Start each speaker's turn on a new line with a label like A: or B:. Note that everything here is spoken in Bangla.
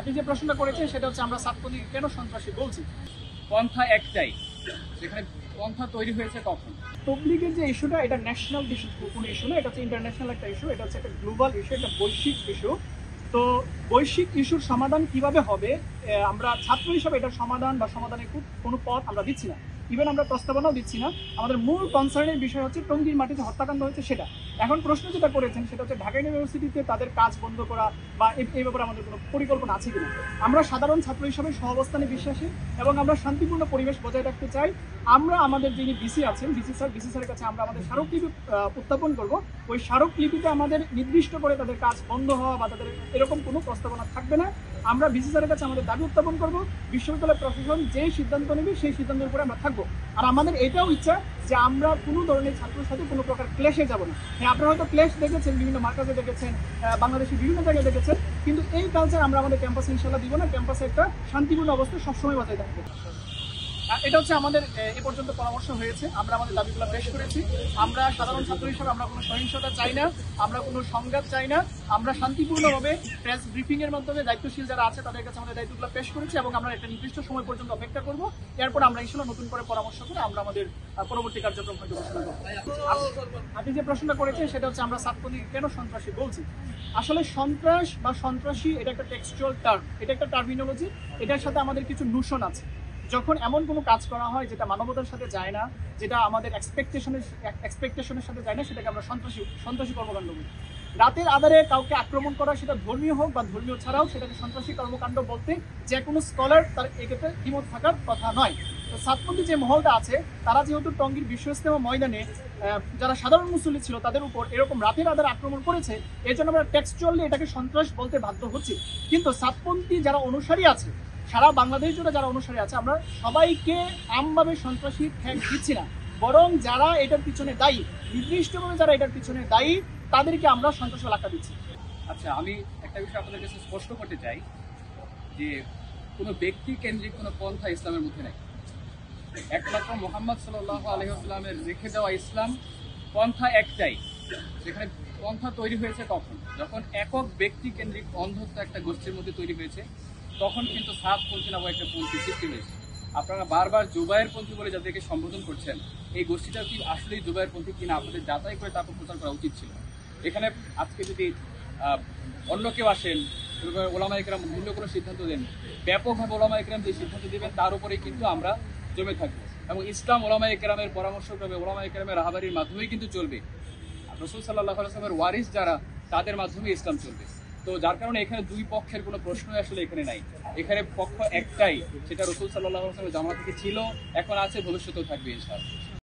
A: আপনি যে প্রশ্নটা করেছেন সেটা হচ্ছে আমরা ছাত্রলীগ কেন সন্ত্রাসী বলছি।
B: পন্থা একটাই, যেখানে পন্থা তৈরি হয়েছে কখন?
A: তবলিগের যে ইস্যুটা এটা ন্যাশনাল কোনো ইস্যু না, এটা হচ্ছে ইন্টারন্যাশনাল একটা ইস্যু, এটা হচ্ছে একটা গ্লোবাল ইস্যু, একটা বৈশ্বিক ইস্যু। তো বৈশ্বিক ইস্যুর সমাধান কিভাবে হবে, আমরা ছাত্র হিসাবে এটার সমাধান বা সমাধানের কোনো পথ আমরা দিচ্ছি না, ইভেন আমরা প্রস্তাবনাও দিচ্ছি না। আমাদের মূল কনসার্নের বিষয় হচ্ছে টঙ্গীর মাটিতে হত্যাকাণ্ড হয়েছে সেটা। এখন প্রশ্ন যেটা করেছেন সেটা হচ্ছে ঢাকা ইউনিভার্সিটিতে তাদের কাজ বন্ধ করা বা এই ব্যাপারে আমাদের কোনো পরিকল্পনা আছে কিনা। আমরা সাধারণ ছাত্র হিসাবে সহাবস্থানে বিশ্বাসী এবং আমরা শান্তিপূর্ণ পরিবেশ বজায় রাখতে চাই। আমরা আমাদের যিনি বিসি আছেন বিসি স্যারের কাছে আমরা আমাদের স্মারকলিপি উত্থাপন করব। ওই স্মারকলিপিতে আমাদের নির্দিষ্ট করে তাদের কাজ বন্ধ হওয়া বা তাদের এরকম কোনো প্রস্তাবনা থাকবে না। আমরা বিসি স্যারের কাছে আমাদের দাবি উত্থাপন করব, বিশ্ববিদ্যালয় প্রশাসন যেই সিদ্ধান্ত নেবে সেই সিদ্ধান্তের উপরে আমরা থাকবো। আর আমাদের এটাও ইচ্ছা যে আমরা কোনো ধরনের ছাত্রের সাথে কোনো প্রকার ক্লেশে যাব না। হ্যাঁ, আপনারা হয়তো ক্লেশ দেখেছেন, বিভিন্ন মার্কাজে দেখেছেন, বাংলাদেশের বিভিন্ন জায়গায় দেখেছেন, কিন্তু এই কালচার আমরা আমাদের ক্যাম্পাসে ইনশাল্লাহ দিব না। ক্যাম্পাসে একটা শান্তিপূর্ণ অবস্থা সবসময় বজায় থাকবে। এটা হচ্ছে আমাদের এ পর্যন্ত পরামর্শ হয়েছে, আমরা আমাদের দাবিগুলো পেশ করেছি। আমরা সাধারণ ছাত্র হিসেবে আমরা কোনো সহিংসতা চাই না, আমরা কোনো সংঘাত চাই না। আমরা শান্তিপূর্ণভাবে প্রেস ব্রিফিং এর মাধ্যমে দায়িত্বশীল যারা আছে তাদের কাছে আমাদের দায়িত্বগুলো পেশ করেছি এবং আমরা একটা নির্দিষ্ট সময় পর্যন্ত অপেক্ষা করব। এরপর আমরা ইনশাল্লাহ নতুন করে পরামর্শ করে আমরা আমাদের পরবর্তী কার্যক্রম হয়তো ঘোষণা করব। আপনি যে প্রশ্নটা করেছেন সেটা হচ্ছে আমরা ছাত্রলীগ কেন সন্ত্রাসী বলছি। আসলে সন্ত্রাস বা সন্ত্রাসী এটা একটা টেক্সচুয়াল টার্ম, এটা একটা টার্মিনোলজি, এটার সাথে আমাদের কিছু নোশন আছে। যখন এমন কোনো কাজ করা হয় যেটা মানবতার সাথে যায় না, যেটা আমাদের এক্সপেকটেশনের সাথে যায় না, সেটাকে আমরা সন্ত্রাসী কর্মকাণ্ড বলি। রাতের আধারে কাউকে আক্রমণ করা, সেটা ধর্মীয় হোক বা ধর্মীয় ছাড়াও, সেটাকে সন্ত্রাসী কর্মকাণ্ড বলতে যে কোনো স্কলার তার এক্ষেত্রে দ্বিমত থাকার কথা নয়। তো ছাত্রলীগ যে মহলটা আছে তারা যেহেতু টঙ্গীর বিশ্ব ইজতেমা ময়দানে যারা সাধারণ মুসল্লি ছিল তাদের উপর এরকম রাতের আধারে আক্রমণ করেছে, এই জন্য আমরা টেক্সচুয়ালি এটাকে সন্ত্রাস বলতে বাধ্য হচ্ছি। কিন্তু ছাত্রপন্থী যারা অনুসারী আছে, সারা বাংলাদেশ জুড়ে যারা অনুসারী আছে, আমরা সবাইকে আমভাবে সন্ত্রাসী ট্যাগ দিচ্ছি না, বরং যারা এটার পিছনে দায়ী, নির্দিষ্টভাবে যারা এটার পিছনে দায়ী, তাদেরকে আমরা সন্ত্রাসী আখ্যা দিচ্ছি।
B: আচ্ছা, আমি একটা বিষয় আপনাদের কাছে স্পষ্ট করতে চাই যে কোনো ব্যক্তি কেন্দ্রিক কোনো পন্থা ইসলামের মধ্যে নেই। একমাত্র মুহাম্মদ সাল্লাল্লাহু আলাইহি ওয়াসাল্লামের রেখে দেওয়া ইসলাম পন্থা একটাই, যেখানে পন্থা তৈরি হয়েছে কখন? যখন একক ব্যক্তি কেন্দ্রিক অন্ধত্ব একটা গোষ্ঠীর মধ্যে তৈরি হয়েছে, তখন কিন্তু সাতপন্থী নামক একটা পন্থী সৃষ্টি হয়েছে। আপনারা বারবার জুবায়ের পন্থী বলে যাদেরকে সম্বোধন করছেন, এই গোষ্ঠীটা কি আসলেই জুবায়ের পন্থী কিনা আপনাদের যাচাই করে তারপর প্রচার করা উচিত ছিল। এখানে আজকে যদি অন্য কেউ আসেন, ওলামা ইকরাম ভিন্ন কোনো সিদ্ধান্ত দেন, ব্যাপকভাবে ওলামা ইকরাম যে সিদ্ধান্ত দেবেন তার উপরেই কিন্তু আমরা জমে থাকবো এবং ইসলাম ওলামা ইকরামের পরামর্শক্রমে ওলামা ইকরামের রাহাবারির মাধ্যমেই কিন্তু চলবে। রাসূল সাল্লাল্লাহু আলাইহি ওয়াসাল্লামের ওয়ারিস যারা, তাদের মাধ্যমে ইসলাম চলবে। তো যার কারণে এখানে দুই পক্ষের কোনো প্রশ্নই আসলে এখানে নাই। এখানে পক্ষ একটাই, সেটা রাসূল সাল্লাল্লাহু আলাইহি ওয়াসাল্লামের জামানা থেকে ছিল, এখন আছে, ভবিষ্যতেও থাকবে ইনশাআল্লাহ।